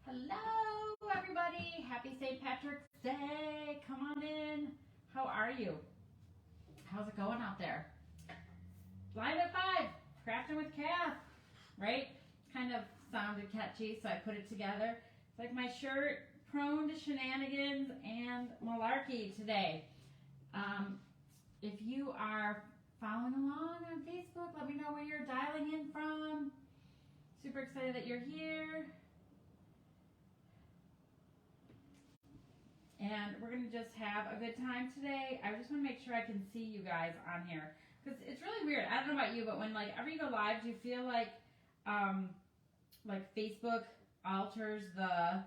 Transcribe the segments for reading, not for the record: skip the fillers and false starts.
Hello, everybody. Happy St. Patrick's Day. Come on in. How are you? How's it going out there? Live at 5, crafting with Kath, right? Kind of sounded catchy, so I put it together. It's like my shirt, prone to shenanigans and malarkey today. If you are following along on Facebook, let me know where you're dialing in from. Super excited that you're here. And we're going to just have a good time today. I just want to make sure I can see you guys on here. Because it's really weird. I don't know about you, but when ever you go live, do you feel like Facebook alters the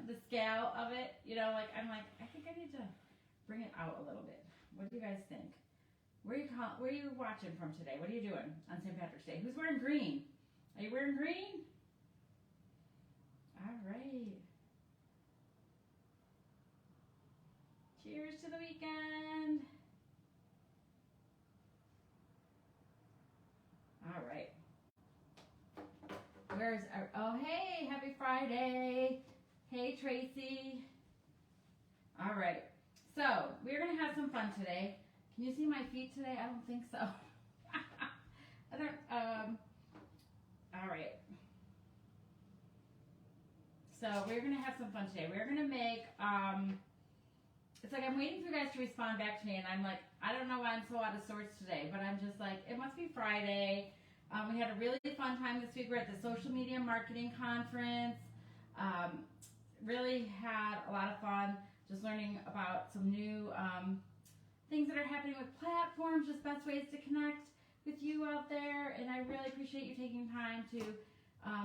the scale of it? You know, I'm like, I think I need to bring it out a little bit. What do you guys think? Where are you watching from today? What are you doing on St. Patrick's Day? Who's wearing green? Are you wearing green? All right. Cheers to the weekend. All right. Where's our, oh, hey, happy Friday. Hey, Tracy. All right. So, we're going to have some fun today. Can you see my feet today? I don't think so. I don't, all right. So, we're going to have some fun today. We're going to make, it's like I'm waiting for you guys to respond back to me, and I'm like, I don't know why I'm so out of sorts today, but I'm just like, it must be Friday. We had a really fun time this week. We're at the Social Media Marketing Conference. Really had a lot of fun just learning about some new things that are happening with platforms, just best ways to connect with you out there. And I really appreciate you taking time to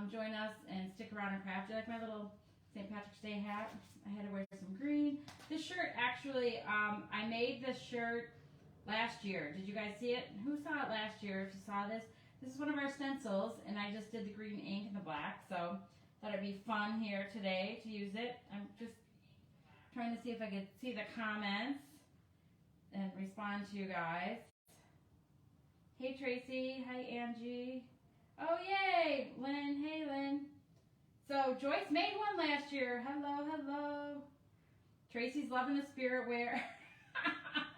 join us and stick around and craft. You like my little St. Patrick's Day hat? I had to wear some green. This shirt, actually, I made this shirt last year. Did you guys see it? Who saw it last year? If you saw this, this is one of our stencils, and I just did the green ink and the black, so thought it'd be fun here today to use it. I'm just trying to see if I could see the comments and respond to you guys. Hey, Tracy. Hi, Angie. Oh, yay, Lynn. Hey, Lynn. So Joyce made one last year. Hello, hello. Tracy's loving the spirit wear.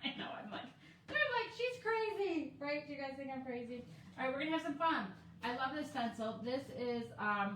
I know, I'm like, she's crazy, right? Do you guys think I'm crazy? All right, we're gonna have some fun. I love this stencil. This is a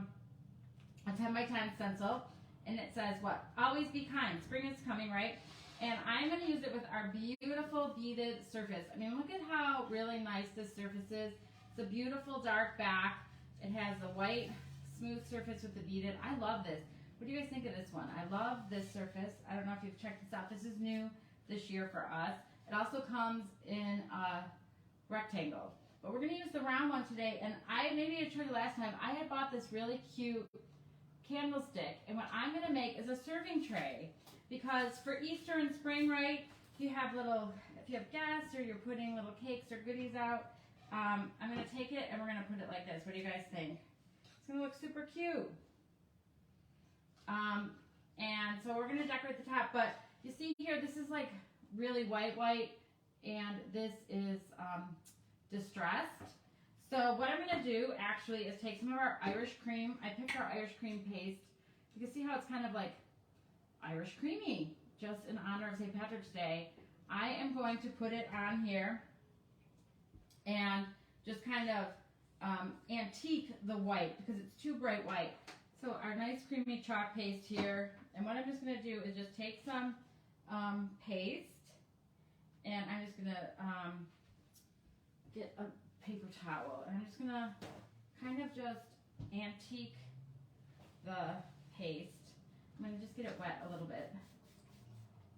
10 by 10 stencil, and it says what? Always be kind. Spring is coming, right? And I'm gonna use it with our beautiful beaded surface. I mean, look at how really nice this surface is. It's a beautiful dark back. It has the white smooth surface with the beaded. I love this. What do you guys think of this one? I love this surface. I don't know if you've checked this out. This is new this year for us. It also comes in a rectangle. But we're going to use the round one today. And maybe I showed you last time, I had bought this really cute candlestick. And what I'm going to make is a serving tray. Because for Easter and spring, right, if you have guests or you're putting little cakes or goodies out, I'm going to take it and we're going to put it like this. What do you guys think? It's going to look super cute. And so we're going to decorate the top. But you see here, this is like really white, and this is distressed. So what I'm going to do actually is take some of our Irish cream. I picked our Irish cream paste. You can see how it's kind of like Irish creamy, just in honor of St. Patrick's Day. I am going to put it on here and just kind of antique the white because it's too bright white. So our nice creamy chalk paste here, and what I'm just going to do is just take some paste, and I'm just going to get a paper towel, and I'm just going to kind of just antique the paste. I'm going to just get it wet a little bit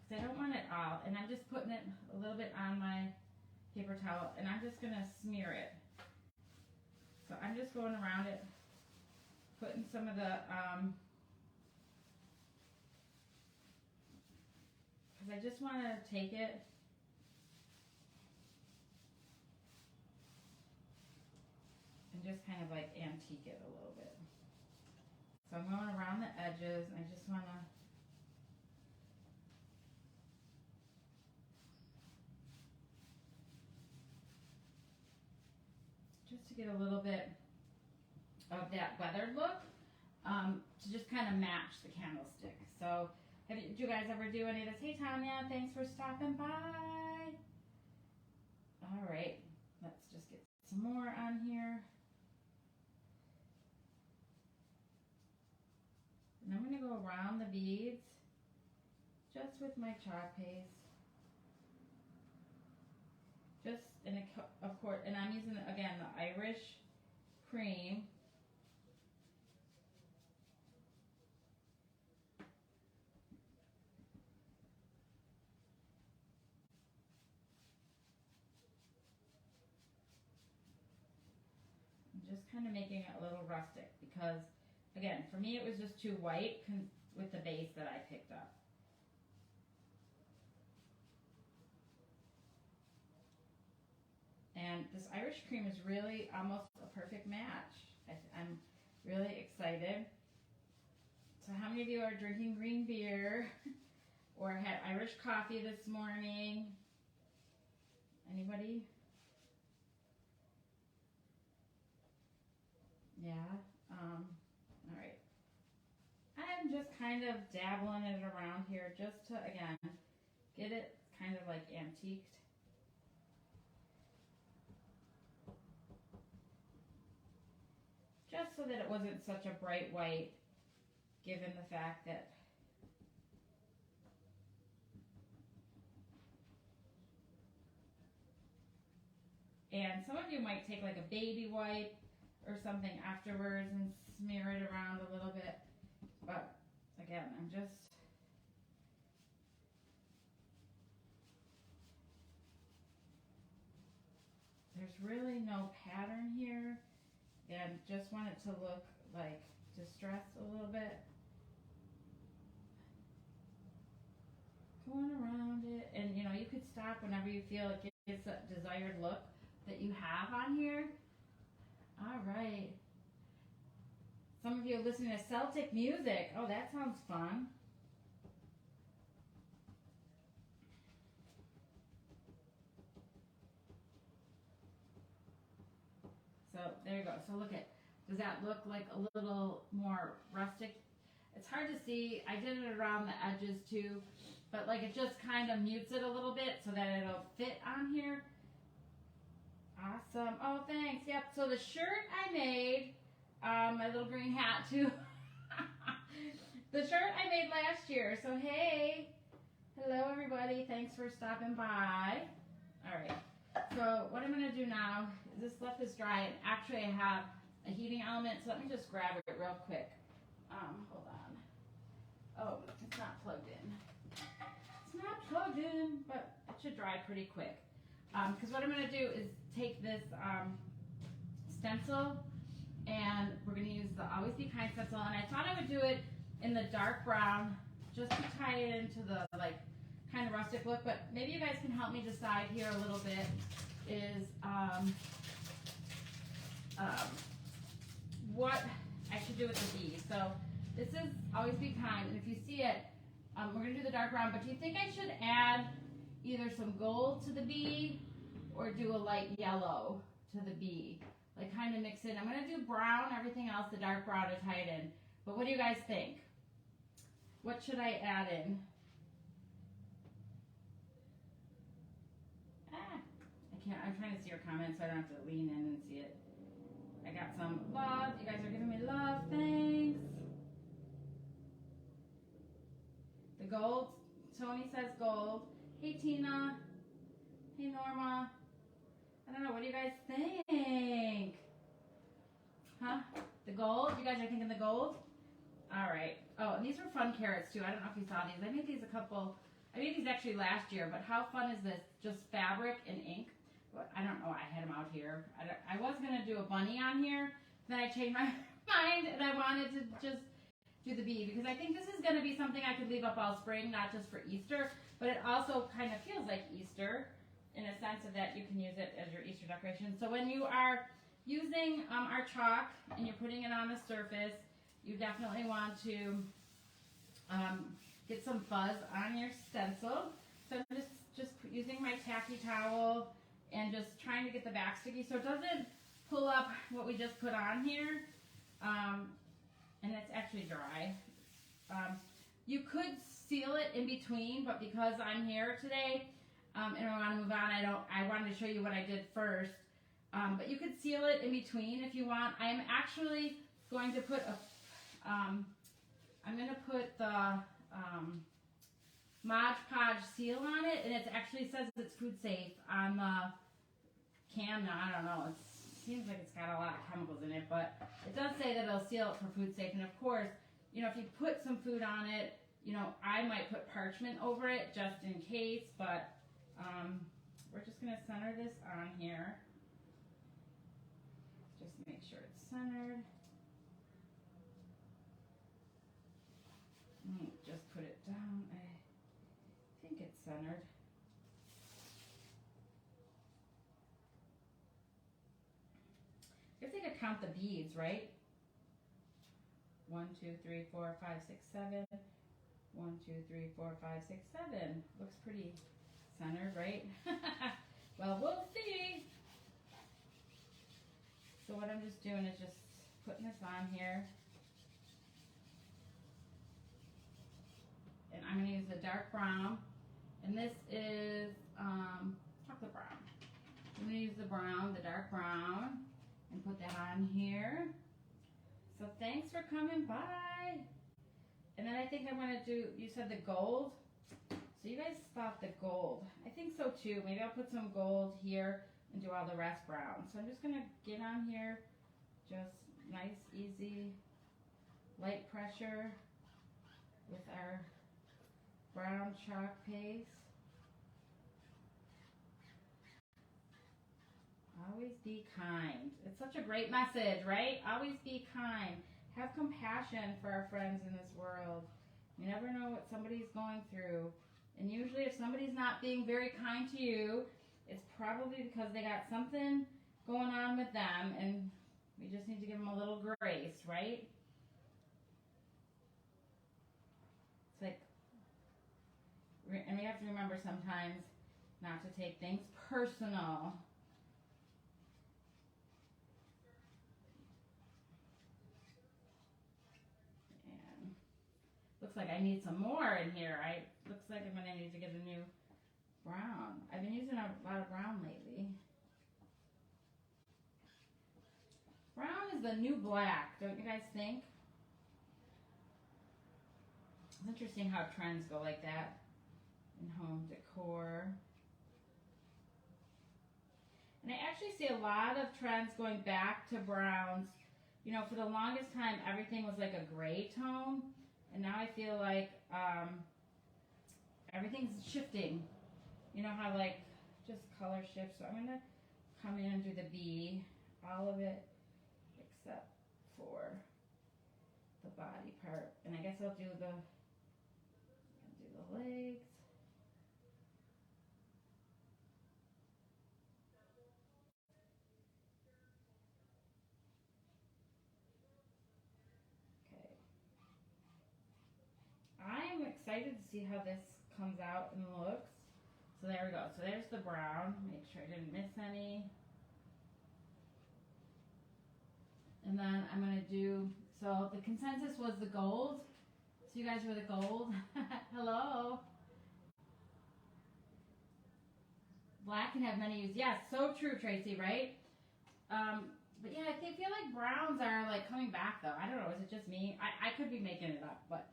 because I don't want it all, and I'm just putting it a little bit on my paper towel, and I'm just going to smear it. So I'm just going around it, putting some of the, because I just want to take it and just kind of like antique it a little bit. So I'm going around the edges, and I just want to get a little bit of that weathered look. to just kind of match the candlestick. So do you guys ever do any of this? Hey Tanya, thanks for stopping by. All right, let's just get some more on here. And I'm going to go around the beads just with my chalk paste. Just, of course, and I'm using, again, the Irish cream. I'm just kind of making it a little rustic because, again, for me it was just too white with the base that I picked up. And this Irish cream is really almost a perfect match. I'm really excited. So how many of you are drinking green beer or had Irish coffee this morning? Anybody? Yeah. All right. I'm just kind of dabbling it around here just to, again, get it kind of like antiqued. Just so that it wasn't such a bright white, given the fact that and some of you might take like a baby wipe or something afterwards and smear it around a little bit. But again, I'm just there's really no pattern here. And just want it to look like distressed a little bit. Going around it. And you know, you could stop whenever you feel it gets a desired look that you have on here. All right. Some of you are listening to Celtic music. Oh, that sounds fun. So there you go. So look at, does that look like a little more rustic? It's hard to see. I did it around the edges too, but like it just kind of mutes it a little bit so that it'll fit on here. Awesome. Oh, thanks. Yep. So the shirt I made, my little green hat too. The shirt I made last year. So hey, hello everybody. Thanks for stopping by. All right. So what I'm going to do now is just let this dry. And actually I have a heating element, so let me just grab it real quick. Hold on. Oh, it's not plugged in. It's not plugged in, but it should dry pretty quick. Because what I'm going to do is take this stencil, and we're going to use the Always Be Kind stencil. And I thought I would do it in the dark brown just to tie it into the like kind of rustic look, but maybe you guys can help me decide here a little bit is what I should do with the bees. So this is Always Be Kind, and if you see it, we're going to do the dark brown, but do you think I should add either some gold to the bee or do a light yellow to the bee? Like kind of mix it. I'm going to do brown, everything else, the dark brown to tie it in. But what do you guys think? What should I add in? I'm trying to see your comments so I don't have to lean in and see it. I got some love. You guys are giving me love. Thanks. The gold. Tony says gold. Hey, Tina. Hey, Norma. I don't know. What do you guys think? Huh? The gold? You guys are thinking the gold? All right. Oh, and these were fun carrots, too. I don't know if you saw these. I made these I made these actually last year, but how fun is this? Just fabric and ink. I don't know. I had them out here. I was going to do a bunny on here. Then I changed my mind and I wanted to just do the bee because I think this is going to be something I could leave up all spring, not just for Easter, but it also kind of feels like Easter in a sense of that you can use it as your Easter decoration. So when you are using our chalk and you're putting it on the surface, you definitely want to get some fuzz on your stencil. So I'm just using my tacky towel and just trying to get the back sticky so it doesn't pull up what we just put on here. And it's You could seal it in between, but because I'm here today and I want to move on, I wanted to show you what I did first. But you could seal it in between if you want. I'm actually going to put I'm going to put the Mod Podge seal on it, and it actually says it's food safe on the can. Now, I don't know. It seems like it's got a lot of chemicals in it, but it does say that it'll seal it for food safe. And of course, you know, if you put some food on it, you know, I might put parchment over it just in case, but we're just going to center this on here. Just make sure it's centered. Just put it down. I think it's centered. I guess I could count the beads, right? 1, 2, 3, 4, 5, 6, 7. 1, 2, 3, 4, 5, 6, 7. Looks pretty centered, right? Well, we'll see. So what I'm just doing is just putting this on here. And I'm going to use the dark brown. And this is chocolate brown. I'm going to use the brown, the dark brown, and put that on here. So thanks for coming by. And then I think I'm going to do, you said the gold. So you guys thought the gold. I think so too. Maybe I'll put some gold here and do all the rest brown. So I'm just going to get on here, just nice, easy, light pressure with our brown chalk paste. Always be kind. It's such a great message, right? Always be kind. Have compassion for our friends in this world. You never know what somebody's going through. And usually if somebody's not being very kind to you, it's probably because they got something going on with them, and we just need to give them a little grace, right? It's like, and we have to remember sometimes not to take things personal. And looks like I need some more in here. Looks like I'm gonna need to get a new brown. I've been using a lot of brown lately. Brown is the new black, don't you guys think? It's interesting how trends go like that in home decor. And I actually see a lot of trends going back to browns. You know, for the longest time, everything was like a gray tone. And now I feel like everything's shifting. You know how like just color shifts. So I'm going to come in and do the B, all of it except for the body part. And I guess I'll do the legs. Okay. I'm excited to see how this comes out and looks. So there we go. So there's the brown. Make sure I didn't miss any. And then I'm going to do, so the consensus was the gold. So you guys were the gold. Hello. Black can have many uses. Yes, so true, Tracy, right? But yeah, I feel like browns are like coming back though. I don't know, is it just me? I could be making it up, but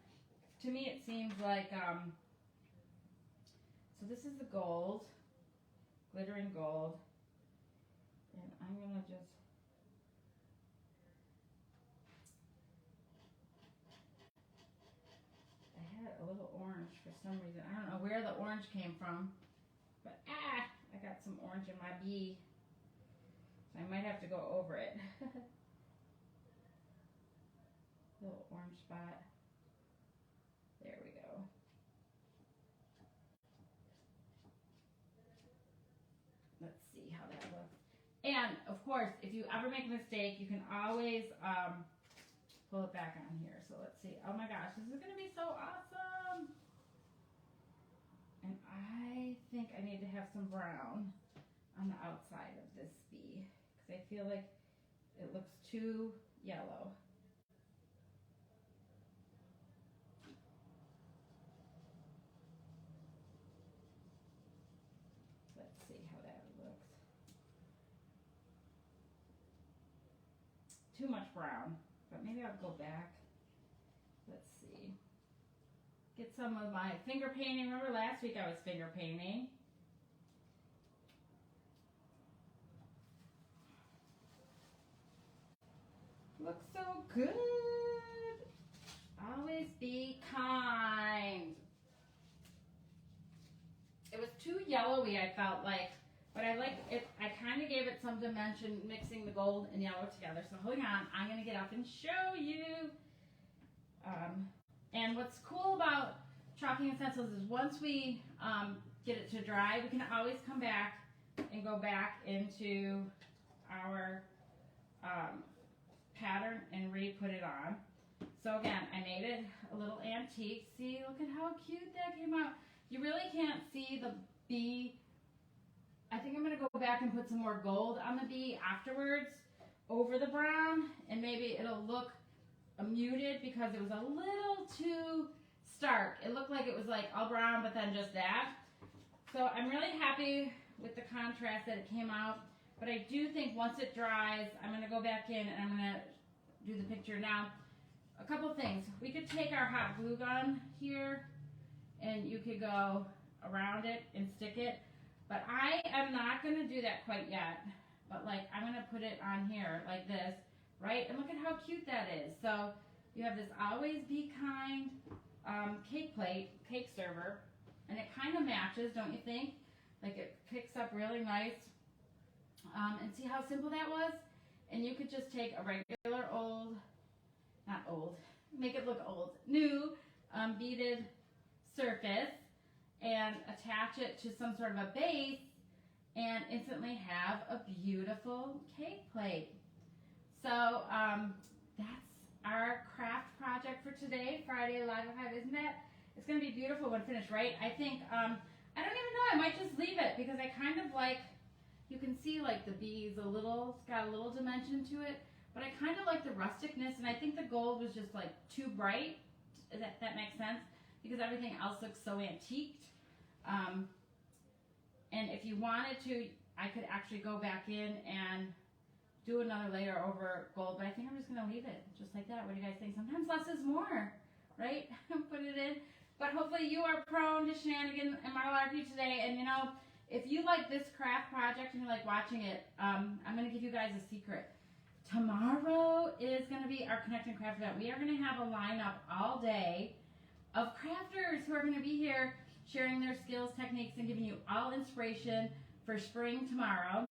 to me it seems like, so this is the gold, glittering gold. And I'm going to just, I had a little orange for some reason. I don't know where the orange came from, but I got some orange in my bee. So I might have to go over it. Little orange spot. There we go. Let's see how that looks. And of course, if you ever make a mistake, you can always pull it back on here. So let's see. Oh my gosh, this is going to be so awesome. And I think I need to have some brown on the outside of this bee because I feel like it looks too yellow. too much brown, but maybe I'll go back. Let's see. Get some of my finger painting. Remember last week I was finger painting. Looks so good. Always be kind. It was too yellowy, I felt like, but I like it. I kind of gave it some dimension, mixing the gold and yellow together. So hold on, I'm gonna get up and show you. And what's cool about chalking and stencils is once we get it to dry, we can always come back and go back into our pattern and re-put it on. So again, I made it a little antique. See, look at how cute that came out. You really can't see the bee. I think I'm gonna go back and put some more gold on the bee afterwards over the brown, and maybe it'll look muted because it was a little too stark. It looked like it was like all brown, but then just that. So I'm really happy with the contrast that it came out. But I do think once it dries, I'm going to go back in and I'm going to do the picture. Now, a couple things. We could take our hot glue gun here and you could go around it and stick it. But I am not going to do that quite yet. But like, I'm going to put it on here like this, right? And look at how cute that is. So you have this Always Be Kind cake plate, cake server. And it kind of matches, don't you think? Like it picks up really nice. And see how simple that was? And you could just take a regular old, not old, make it look old, new beaded surface and attach it to some sort of a base and instantly have a beautiful cake plate. So that's our craft project for today, Friday Live at 5, isn't it? It's going to be beautiful when finished, right? I think, I don't even know, I might just leave it because I kind of like, you can see like the bees a little, it's got a little dimension to it, but I kind of like the rusticness, and I think the gold was just like too bright, if that makes sense, because everything else looks so antiqued. And if you wanted to, I could actually go back in and do another layer over gold, but I think I'm just going to leave it just like that. What do you guys think? Sometimes less is more, right? Put it in. But hopefully you are prone to shenanigans and malarkey today, and you know, if you like this craft project and you like watching it, I'm going to give you guys a secret. Tomorrow is going to be our Connect and Craft event. We are going to have a lineup all day of crafters who are going to be here sharing their skills, techniques, and giving you all inspiration for spring tomorrow.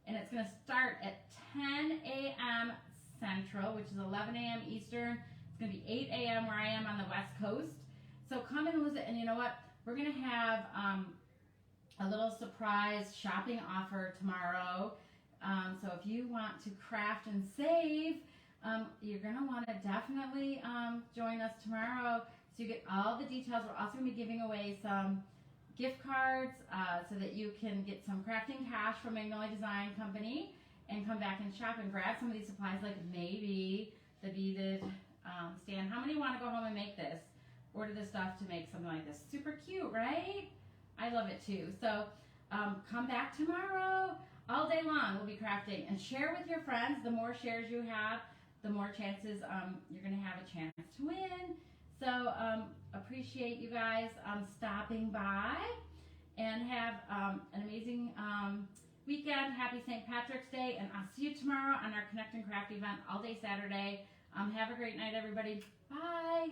And it's going to start at 10 a.m. Central, which is 11 a.m. Eastern. It's going to be 8 a.m. where I am on the West Coast. So come and visit. And you know what? We're going to have a little surprise shopping offer tomorrow. So if you want to craft and save, you're going to want to definitely join us tomorrow so you get all the details. We're also going to be giving away some gift cards so that you can get some crafting cash from Magnolia Design Company and come back and shop and grab some of these supplies, like maybe the beaded stand. How many want to go home and make this? Order the stuff to make something like this. Super cute, right? I love it too. So come back tomorrow. All day long we'll be crafting, and share with your friends. The more shares you have, the more chances you're going to have a chance to win. So appreciate you guys stopping by, and have an amazing weekend. Happy St. Patrick's Day, and I'll see you tomorrow on our Connect and Craft event all day Saturday. Have a great night, everybody. Bye.